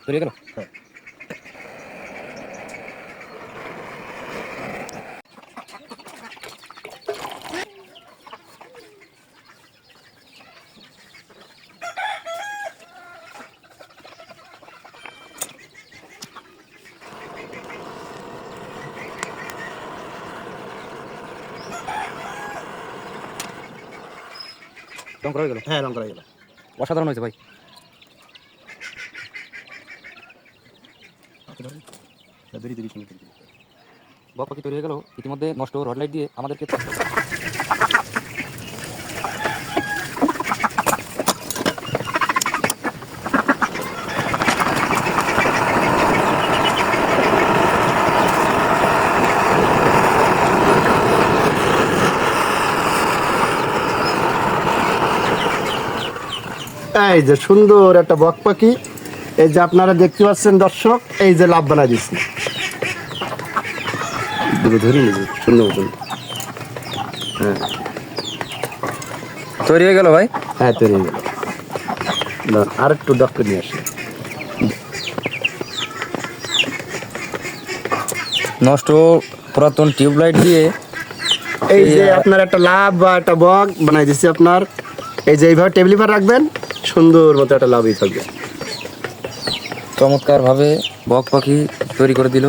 তৈরি হয়ে গেল। হ্যাঁ রং করা হয়ে গেল। হ্যাঁ রং করা হয়ে গেল। অসাধারণ হয়েছে ভাই। বক পাখি তৈরি হয়ে গেল। ইতিমধ্যে নষ্ট রড লাইট দিয়ে আমাদেরকে এই যে সুন্দর একটা বক পাখি, এই যে আপনারা দেখতে পাচ্ছেন দর্শক, এই যে লাভ বানাই দিচ্ছি। ধরে নিয়েছি সুন্দর মতন। হ্যাঁ তৈরি হয়ে গেল ভাই। হ্যাঁ তৈরি হয়ে গেল। আর একটু ডক্টর নিয়ে আসি। নষ্ট পুরাতন টিউবলাইট দিয়ে এই যে আপনার একটা লাভ বা একটা বক বানাই দিচ্ছি আপনার। এই যে এইভাবে টেবিল পার রাখবেন, সুন্দর মতো একটা লাভই থাকবে। চমৎকার ভাবে বক পাখি তৈরি করে দিল।